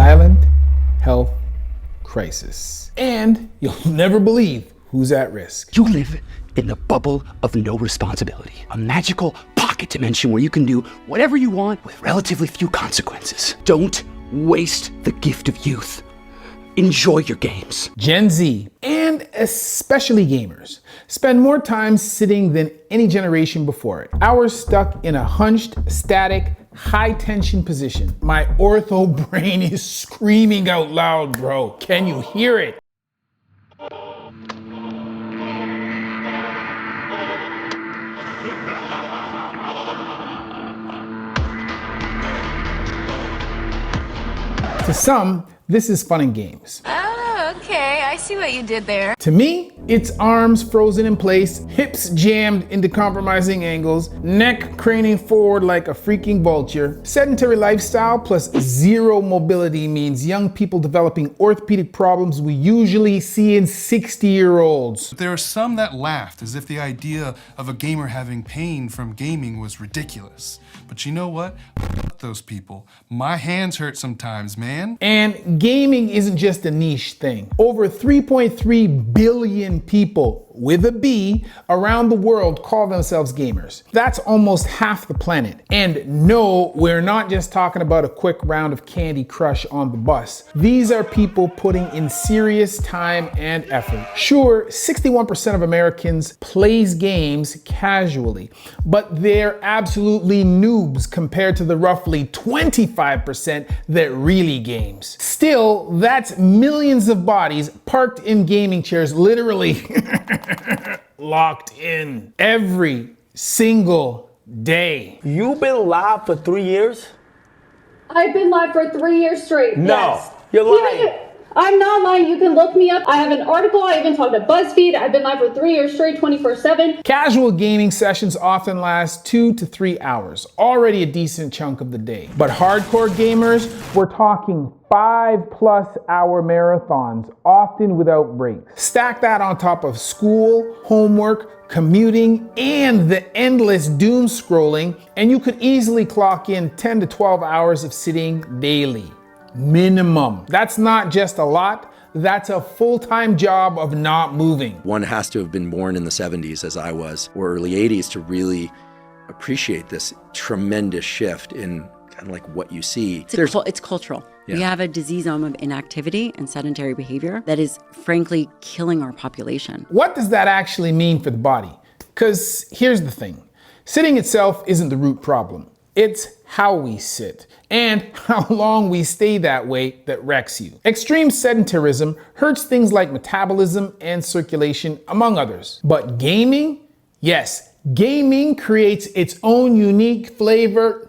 silent health crisis. And you'll never believe who's at risk. You live in the bubble of no responsibility, a magical pocket dimension where you can do whatever you want with relatively few consequences. Don't waste the gift of youth. Enjoy your games. Gen Z, and especially gamers, spend more time sitting than any generation before it. Hours stuck in a hunched, static, high-tension position. My ortho brain is screaming out loud, bro. Can you hear it? To some, this is fun and games. Oh, okay. I see what you did there. To me, it's arms frozen in place, hips jammed into compromising angles, neck craning forward like a freaking vulture. Sedentary lifestyle plus zero mobility means young people developing orthopedic problems we usually see in 60-year-olds. There are some that laughed as if the idea of a gamer having pain from gaming was ridiculous. But you know what? F those people. My hands hurt sometimes, man. And gaming isn't just a niche thing. Over 3.3 billion people with a B around the world call themselves gamers. That's almost half the planet. And no, we're not just talking about a quick round of Candy Crush on the bus. These are people putting in serious time and effort. Sure, 61% of Americans plays games casually, but they're absolutely noobs compared to the roughly 25% that really games. Still, that's millions of bodies parked in gaming chairs, literally locked in every single day. You've been live for 3 years? I've been live for 3 years straight. No, yes. you're lying. I'm not lying. You can look me up. I have an article. I even talked to BuzzFeed. I've been live for 3 years straight, 24/7. Casual gaming sessions often last 2 to 3 hours, already a decent chunk of the day. But hardcore gamers, we're talking 5+ hour marathons, often without breaks. Stack that on top of school, homework, commuting, and the endless doom scrolling, and you could easily clock in 10 to 12 hours of sitting daily. Minimum. That's not just a lot, that's a full-time job of not moving. One has to have been born in the 70s, as I was, or early 80s, to really appreciate this tremendous shift in kind of like what you see. It's cultural. Yeah. We have a diseasome of inactivity and sedentary behavior that is frankly killing our population. What does that actually mean for the body? Because here's the thing. Sitting itself isn't the root problem. It's how we sit and how long we stay that way that wrecks you. Extreme sedentarism hurts things like metabolism and circulation, among others. But gaming? Yes, gaming creates its own unique flavor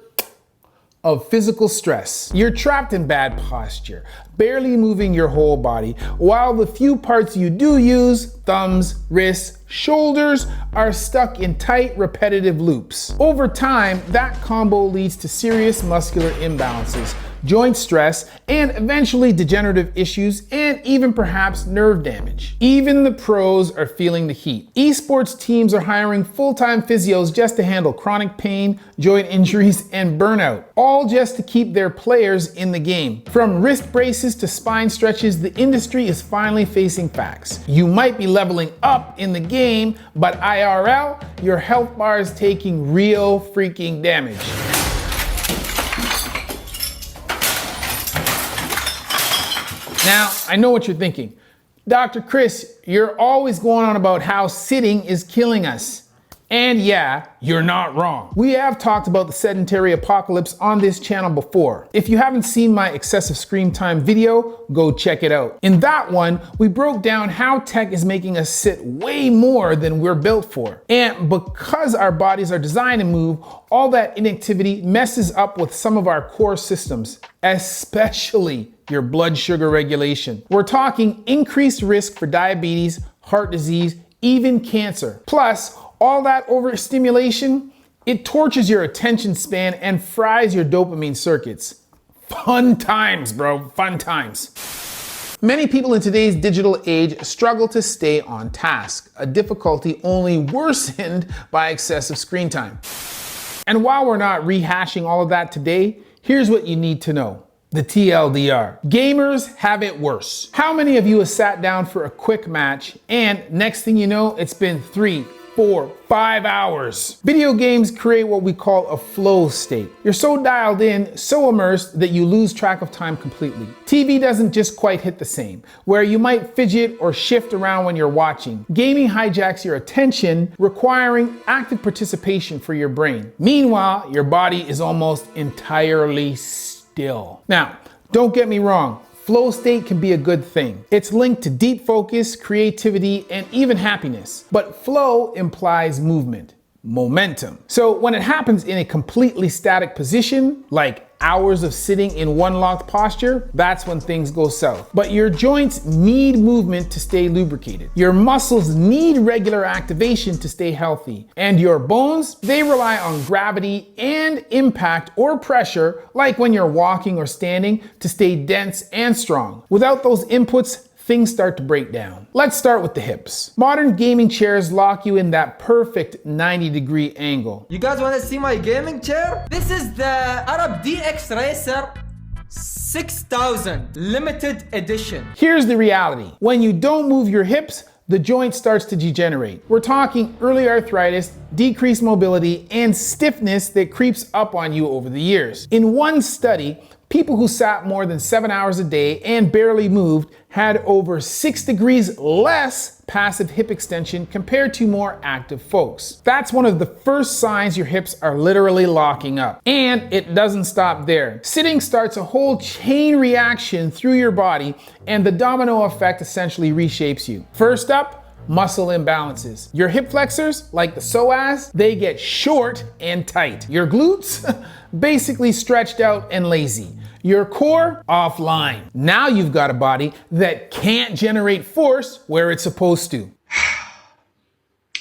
of physical stress. You're trapped in bad posture, barely moving your whole body, while the few parts you do use, thumbs, wrists, shoulders, are stuck in tight, repetitive loops. Over time, that combo leads to serious muscular imbalances, joint stress, and eventually degenerative issues, and even perhaps nerve damage. Even the pros are feeling the heat. Esports teams are hiring full-time physios just to handle chronic pain, joint injuries, and burnout, all just to keep their players in the game. From wrist braces to spine stretches, the industry is finally facing facts. You might be leveling up in the game, but IRL, your health bar is taking real freaking damage. Now, I know what you're thinking. Dr. Chris, you're always going on about how sitting is killing us. And yeah, you're not wrong. We have talked about the sedentary apocalypse on this channel before. If you haven't seen my excessive screen time video, go check it out. In that one, we broke down how tech is making us sit way more than we're built for. And because our bodies are designed to move, all that inactivity messes up with some of our core systems, especially your blood sugar regulation. We're talking increased risk for diabetes, heart disease, even cancer. Plus, all that overstimulation, it torches your attention span and fries your dopamine circuits. Fun times, bro, fun times. Many people in today's digital age struggle to stay on task, a difficulty only worsened by excessive screen time. And while we're not rehashing all of that today, here's what you need to know. the TLDR. Gamers have it worse. How many of you have sat down for a quick match and next thing you know, it's been 3, 4, 5 hours? Video games create what we call a flow state. You're so dialed in, so immersed that you lose track of time completely. TV doesn't just quite hit the same, where you might fidget or shift around when you're watching. Gaming hijacks your attention, requiring active participation for your brain. Meanwhile, your body is almost entirely still. Now, don't get me wrong. Flow state can be a good thing. It's linked to deep focus, creativity, and even happiness. But flow implies movement, momentum. So when it happens in a completely static position, like hours of sitting in one locked posture, that's when things go south. But your joints need movement to stay lubricated. Your muscles need regular activation to stay healthy. And your bones, they rely on gravity and impact or pressure, like when you're walking or standing, to stay dense and strong. Without those inputs, things start to break down. Let's start with the hips. Modern gaming chairs lock you in that perfect 90-degree angle. You guys want to see my gaming chair? This is the Arab DX Racer 6000 limited edition. Here's the reality. When you don't move your hips, the joint starts to degenerate. We're talking early arthritis, decreased mobility, and stiffness that creeps up on you over the years. In one study, people who sat more than 7 hours a day and barely moved had over 6 degrees less passive hip extension compared to more active folks. That's one of the first signs your hips are literally locking up. And it doesn't stop there. Sitting starts a whole chain reaction through your body, and the domino effect essentially reshapes you. First up, muscle imbalances. Your hip flexors, like the psoas, they get short and tight. Your glutes, basically stretched out and lazy. Your core, offline. Now you've got a body that can't generate force where it's supposed to.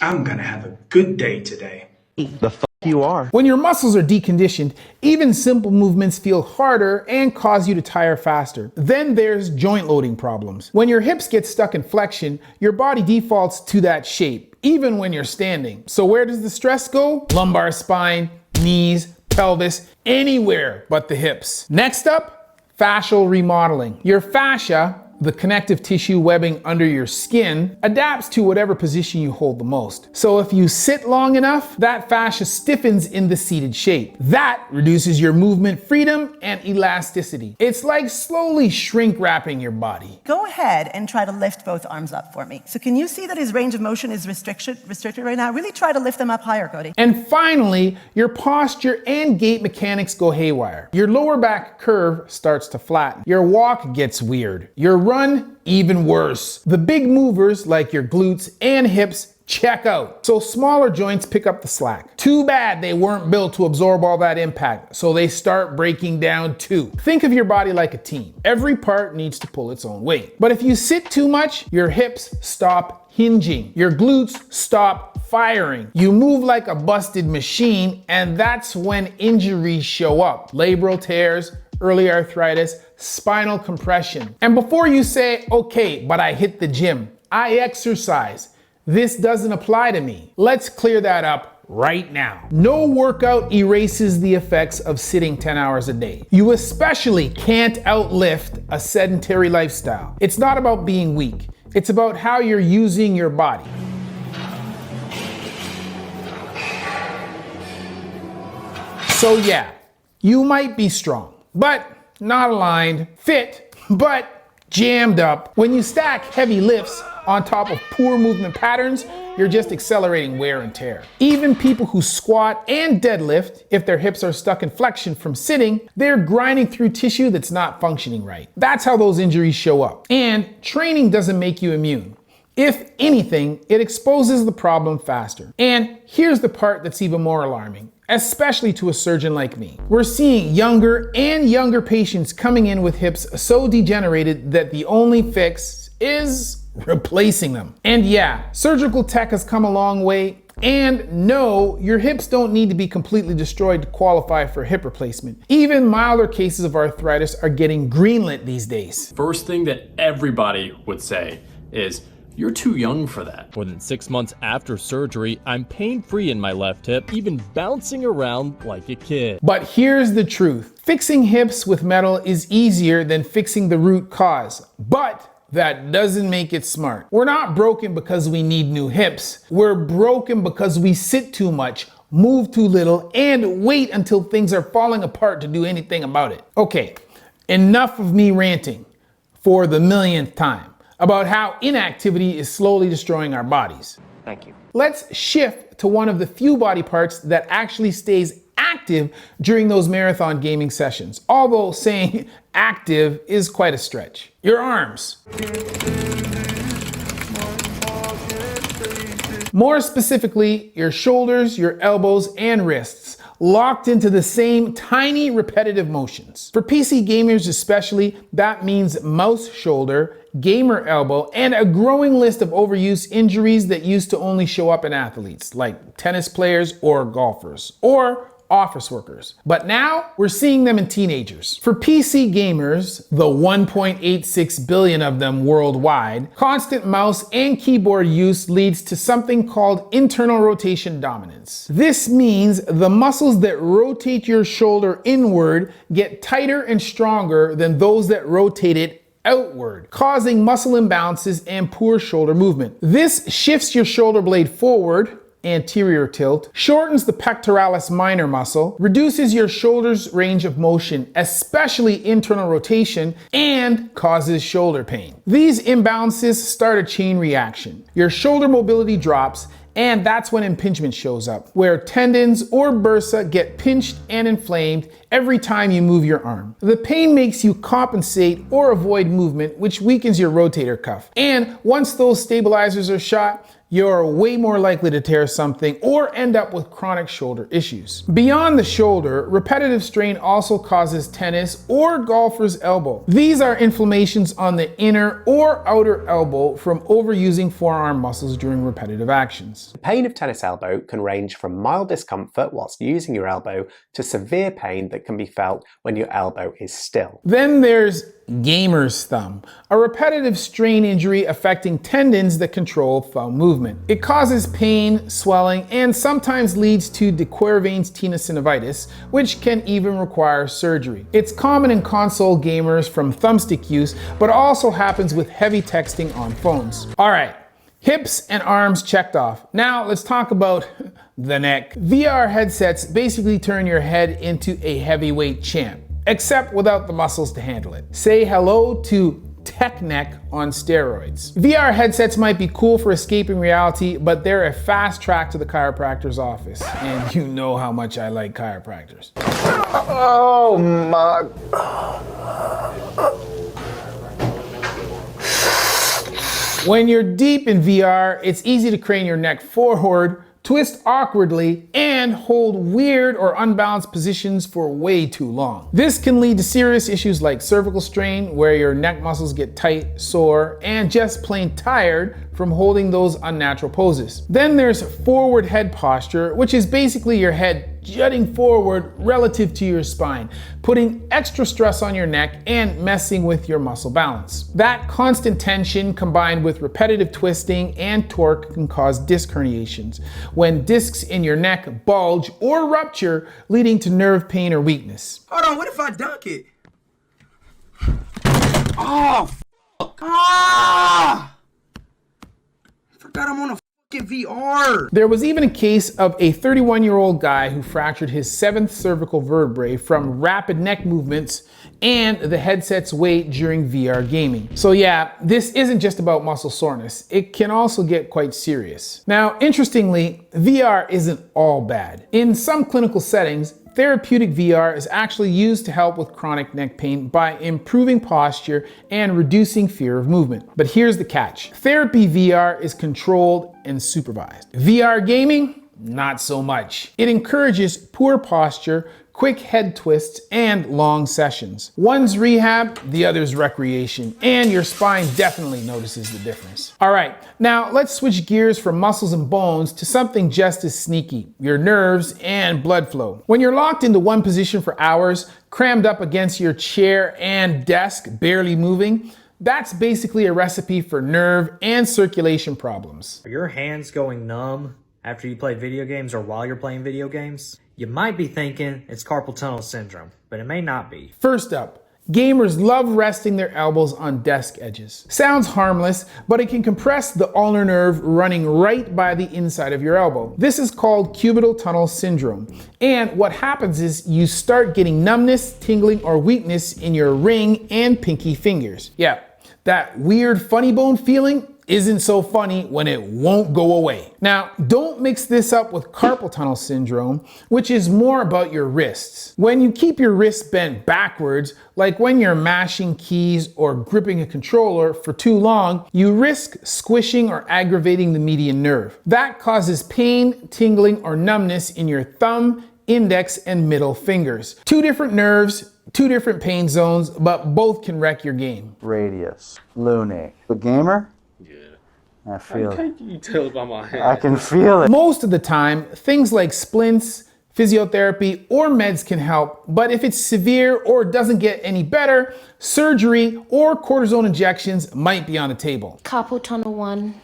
I'm gonna have a good day today. The f you are. When your muscles are deconditioned, even simple movements feel harder and cause you to tire faster. Then there's joint loading problems. When your hips get stuck in flexion, your body defaults to that shape, even when you're standing. So where does the stress go? Lumbar spine, knees, pelvis, anywhere but the hips. Next up, fascial remodeling. Your fascia, the connective tissue webbing under your skin, adapts to whatever position you hold the most. So if you sit long enough, that fascia stiffens in the seated shape. That reduces your movement freedom and elasticity. It's like slowly shrink wrapping your body. Go ahead and try to lift both arms up for me. So can you see that his range of motion is restricted right now? Really try to lift them up higher, Cody. And finally, your posture and gait mechanics go haywire. Your lower back curve starts to flatten. Your walk gets weird. Your run, even worse. The big movers like your glutes and hips check out. So smaller joints pick up the slack. Too bad they weren't built to absorb all that impact, so they start breaking down too. Think of your body like a team. Every part needs to pull its own weight. But if you sit too much, your hips stop hinging. Your glutes stop firing. You move like a busted machine, and that's when injuries show up. Labral tears, early arthritis, spinal compression. And before you say, okay, but I hit the gym, I exercise, this doesn't apply to me. Let's clear that up right now. No workout erases the effects of sitting 10 hours a day. You especially can't outlift a sedentary lifestyle. It's not about being weak. It's about how you're using your body. So yeah, you might be strong, but not aligned, fit, but jammed up. When you stack heavy lifts on top of poor movement patterns, you're just accelerating wear and tear. Even people who squat and deadlift, if their hips are stuck in flexion from sitting, they're grinding through tissue that's not functioning right. That's how those injuries show up. And training doesn't make you immune. If anything, it exposes the problem faster. And here's the part that's even more alarming, especially to a surgeon like me. We're seeing younger and younger patients coming in with hips so degenerated that the only fix is replacing them. And yeah, surgical tech has come a long way. And no, your hips don't need to be completely destroyed to qualify for hip replacement. Even milder cases of arthritis are getting greenlit these days. First thing that everybody would say is, You're too young for that. More than 6 months after surgery, I'm pain-free in my left hip, even bouncing around like a kid. But here's the truth. Fixing hips with metal is easier than fixing the root cause. But that doesn't make it smart. We're not broken because we need new hips. We're broken because we sit too much, move too little, and wait until things are falling apart to do anything about it. Okay, enough of me ranting for the millionth time about how inactivity is slowly destroying our bodies. Thank you. Let's shift to one of the few body parts that actually stays active during those marathon gaming sessions, although saying active is quite a stretch. Your arms. More specifically, your shoulders, your elbows, and wrists, locked into the same tiny repetitive motions. For PC gamers especially, that means mouse shoulder, gamer elbow, and a growing list of overuse injuries that used to only show up in athletes, like tennis players or golfers, or office workers. But now we're seeing them in teenagers. For PC gamers, the 1.86 billion of them worldwide, constant mouse and keyboard use leads to something called internal rotation dominance. This means the muscles that rotate your shoulder inward get tighter and stronger than those that rotate it outward, causing muscle imbalances and poor shoulder movement. This shifts your shoulder blade forward, anterior tilt, shortens the pectoralis minor muscle, reduces your shoulder's range of motion, especially internal rotation, and causes shoulder pain. These imbalances start a chain reaction. Your shoulder mobility drops, and that's when impingement shows up, where tendons or bursa get pinched and inflamed every time you move your arm. The pain makes you compensate or avoid movement, which weakens your rotator cuff. And once those stabilizers are shot, you're way more likely to tear something or end up with chronic shoulder issues. Beyond the shoulder, repetitive strain also causes tennis or golfer's elbow. These are inflammations on the inner or outer elbow from overusing forearm muscles during repetitive actions. The pain of tennis elbow can range from mild discomfort whilst using your elbow to severe pain that can be felt when your elbow is still. Then there's gamer's thumb, a repetitive strain injury affecting tendons that control thumb movement. It causes pain, swelling, and sometimes leads to de Quervain's tenosynovitis, which can even require surgery. It's common in console gamers from thumbstick use, but also happens with heavy texting on phones. All right, hips and arms checked off. Now let's talk about the neck. VR headsets basically turn your head into a heavyweight champ, except without the muscles to handle it. Say hello to tech neck on steroids. VR headsets might be cool for escaping reality, but they're a fast track to the chiropractor's office. And you know how much I like chiropractors. Oh my. When you're deep in VR, it's easy to crane your neck forward, twist awkwardly, and hold weird or unbalanced positions for way too long. This can lead to serious issues like cervical strain, where your neck muscles get tight, sore, and just plain tired from holding those unnatural poses. Then there's forward head posture, which is basically your head jutting forward relative to your spine, putting extra stress on your neck and messing with your muscle balance. That constant tension combined with repetitive twisting and torque can cause disc herniations, when discs in your neck bulge or rupture, leading to nerve pain or weakness. Hold on, what if I dunk it? Oh, fuck. Ah! I forgot I'm on a fucking VR. There was even a case of a 31-year-old guy who fractured his 7th cervical vertebrae from rapid neck movements and the headset's weight during VR gaming. So yeah, this isn't just about muscle soreness. It can also get quite serious. Now, interestingly, VR isn't all bad. In some clinical settings, therapeutic VR is actually used to help with chronic neck pain by improving posture and reducing fear of movement. But here's the catch. Therapy VR is controlled and supervised. VR gaming, not so much. It encourages poor posture, quick head twists, and long sessions. One's rehab, the other's recreation, and your spine definitely notices the difference. All right, now let's switch gears from muscles and bones to something just as sneaky, your nerves and blood flow. When you're locked into one position for hours, crammed up against your chair and desk, barely moving, That's basically a recipe for nerve and circulation problems. Are your hands going numb after you play video games or while you're playing video games? You might be thinking it's carpal tunnel syndrome, but it may not be. First up, gamers love resting their elbows on desk edges. Sounds harmless, but it can compress the ulnar nerve running right by the inside of your elbow. This is called cubital tunnel syndrome. And what happens is you start getting numbness, tingling, or weakness in your ring and pinky fingers. Yeah, that weird funny bone feeling isn't so funny when it won't go away. Now, don't mix this up with carpal tunnel syndrome, which is more about your wrists. When you keep your wrists bent backwards, like when you're mashing keys or gripping a controller for too long, you risk squishing or aggravating the median nerve. That causes pain, tingling, or numbness in your thumb, index, and middle fingers. Two different nerves, two different pain zones, but both can wreck your game. Radius, lunate. The gamer? I feel it. How can you tell by my hand? I can feel it. Most of the time, things like splints, physiotherapy, or meds can help, but if it's severe or doesn't get any better, surgery or cortisone injections might be on the table. Carpal tunnel 1.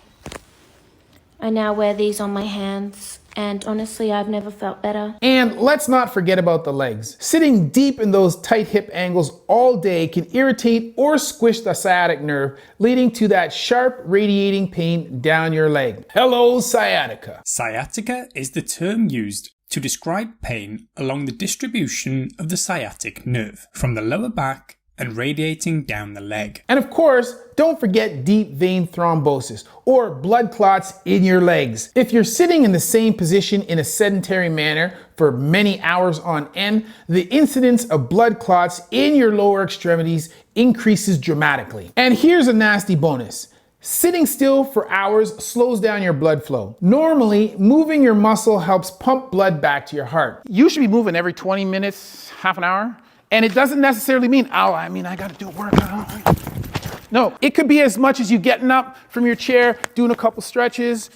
I now wear these on my hands, and honestly, I've never felt better. And let's not forget about the legs. Sitting deep in those tight hip angles all day can irritate or squish the sciatic nerve, leading to that sharp radiating pain down your leg. Hello, sciatica. Sciatica is the term used to describe pain along the distribution of the sciatic nerve from the lower back and radiating down the leg. And of course, don't forget deep vein thrombosis or blood clots in your legs. If you're sitting in the same position in a sedentary manner for many hours on end, the incidence of blood clots in your lower extremities increases dramatically. And here's a nasty bonus. Sitting still for hours slows down your blood flow. Normally, moving your muscle helps pump blood back to your heart. You should be moving every 20 minutes, half an hour. And it doesnn't necessarily mean, I gotta do a workout. No, it could be as much as you getting up from your chair, doing a couple stretches,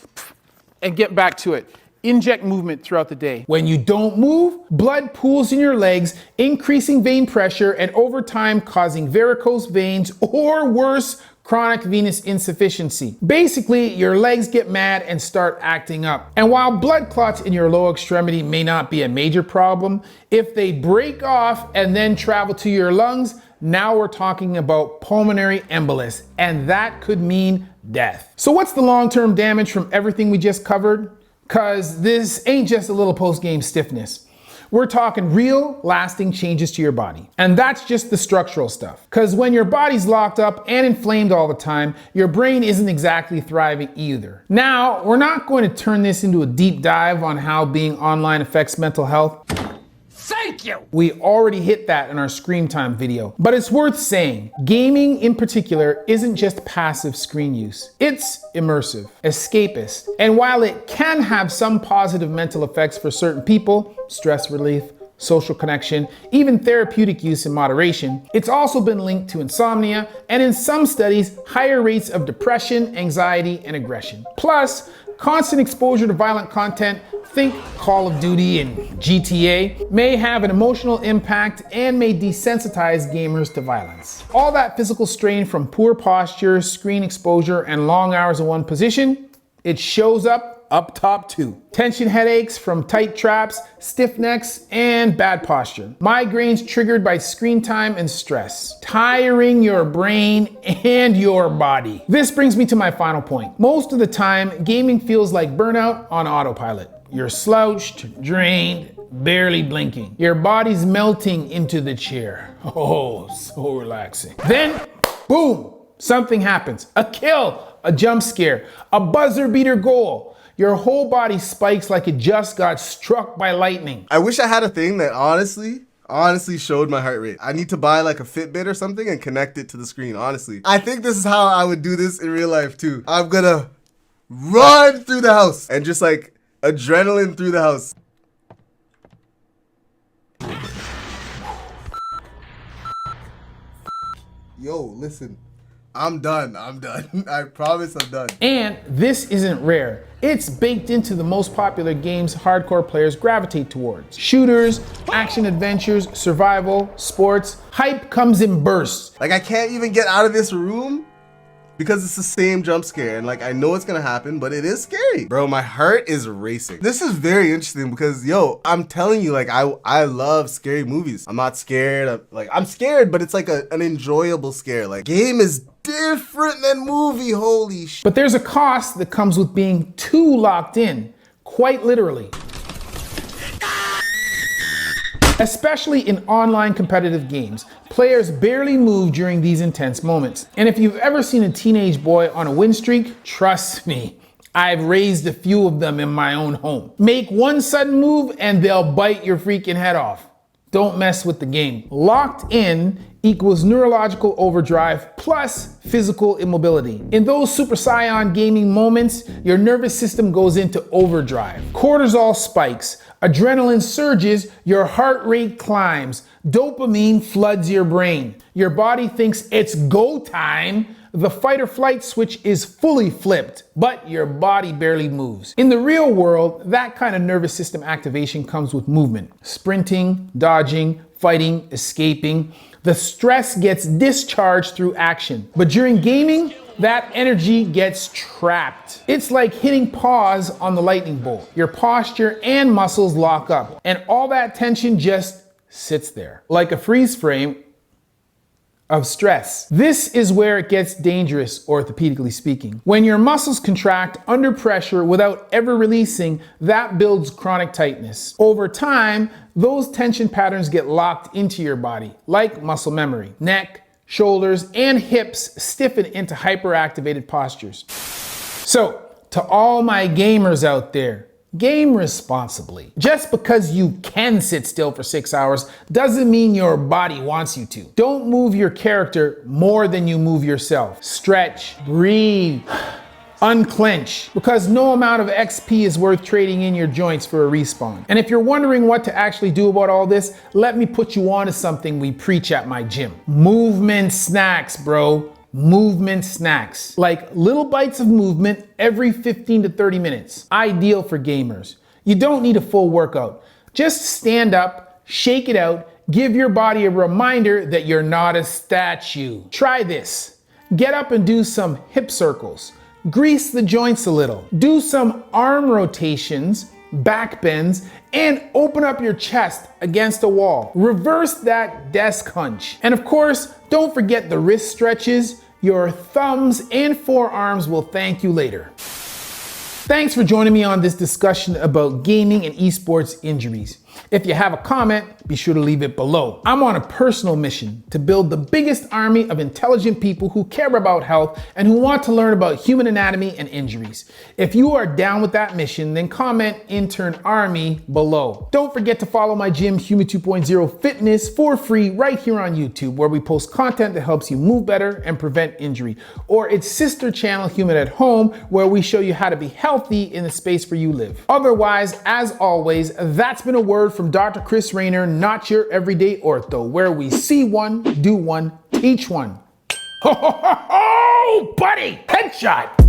and getting back to it. Inject movement throughout the day. When you don't move, blood pools in your legs, increasing vein pressure and over time causing varicose veins or worse, chronic venous insufficiency. Basically, your legs get mad and start acting up. And while blood clots in your lower extremity may not be a major problem, if they break off and then travel to your lungs, now we're talking about pulmonary embolus, and that could mean death. So what's the long-term damage from everything we just covered? Because this ain't just a little post-game stiffness. We're talking real, lasting changes to your body. And that's just the structural stuff. Because when your body's locked up and inflamed all the time, your brain isn't exactly thriving either. Now, we're not going to turn this into a deep dive on how being online affects mental health. Thank you! We already hit that in our screen time video. But it's worth saying, gaming in particular isn't just passive screen use. It's immersive, escapist. And while it can have some positive mental effects for certain people, stress relief, social connection, even therapeutic use in moderation, it's also been linked to insomnia and in some studies, higher rates of depression, anxiety, and aggression. Plus, constant exposure to violent content, think Call of Duty and GTA, may have an emotional impact and may desensitize gamers to violence. All that physical strain from poor posture, screen exposure, and long hours in one position, it shows up top too. Tension headaches from tight traps, stiff necks, and bad posture. Migraines triggered by screen time and stress. Tiring your brain and your body. This brings me to my final point. Most of the time, gaming feels like burnout on autopilot. You're slouched, drained, barely blinking. Your body's melting into the chair. Oh, so relaxing. Then, boom, something happens. A kill, a jump scare, a buzzer beater goal. Your whole body spikes like it just got struck by lightning. I wish I had a thing that honestly showed my heart rate. I need to buy like a Fitbit or something and connect it to the screen, honestly. I think this is how I would do this in real life too. I'm gonna run through the house and just like adrenaline through the house. Yo, listen. I'm done. I promise I'm done. And this isn't rare. It's baked into the most popular games hardcore players gravitate towards. Shooters, action adventures, survival, sports. Hype comes in bursts. Like, I can't even get out of this room because it's the same jump scare, and like I know it's gonna happen, but it is scary. Bro, my heart is racing. This is very interesting because yo, I'm telling you, like I love scary movies. I'm not scared. I'm scared, but it's like an enjoyable scare. Like, game is different than movie, holy shit. But there's a cost that comes with being too locked in, quite literally. Especially in online competitive games, players barely move during these intense moments. And if you've ever seen a teenage boy on a win streak, trust me, I've raised a few of them in my own home. Make one sudden move and they'll bite your freaking head off. Don't mess with the game. Locked in equals neurological overdrive plus physical immobility. In those Super Saiyan gaming moments, your nervous system goes into overdrive. Cortisol spikes, adrenaline surges, your heart rate climbs, dopamine floods your brain. Your body thinks it's go time. The fight or flight switch is fully flipped, but your body barely moves. In the real world, that kind of nervous system activation comes with movement. Sprinting, dodging, fighting, escaping. The stress gets discharged through action. But during gaming, that energy gets trapped. It's like hitting pause on the lightning bolt. Your posture and muscles lock up, and all that tension just sits there, like a freeze frame of stress. This is where it gets dangerous, orthopedically speaking. When your muscles contract under pressure without ever releasing, that builds chronic tightness. Over time, those tension patterns get locked into your body, like muscle memory. Neck, shoulders, and hips stiffen into hyperactivated postures. So, to all my gamers out there, game responsibly. Just because you can sit still for 6 hours doesn't mean your body wants you to. Don't move your character more than you move yourself. Stretch, breathe, unclench, because no amount of XP is worth trading in your joints for a respawn. And if you're wondering what to actually do about all this, let me put you on to something we preach at my gym. Movement snacks, bro. Movement snacks. Like little bites of movement every 15 to 30 minutes. Ideal for gamers. You don't need a full workout. Just stand up, shake it out, give your body a reminder that you're not a statue. Try this. Get up and do some hip circles. Grease the joints a little. Do some arm rotations, back bends, and open up your chest against a wall. Reverse that desk hunch. And of course, don't forget the wrist stretches. Your thumbs and forearms will thank you later. Thanks for joining me on this discussion about gaming and esports injuries. If you have a comment, be sure to leave it below. I'm on a personal mission to build the biggest army of intelligent people who care about health and who want to learn about human anatomy and injuries. If you are down with that mission, then comment Intern Army below. Don't forget to follow my gym, Human 2.0 Fitness, for free right here on YouTube, where we post content that helps you move better and prevent injury. Or its sister channel, Human at Home, where we show you how to be healthy in the space where you live. Otherwise, as always, that's been a word from Dr. Chris Raynor, not your everyday ortho, where we see one, do one, teach one. Ho, ho, ho, ho, buddy! Headshot!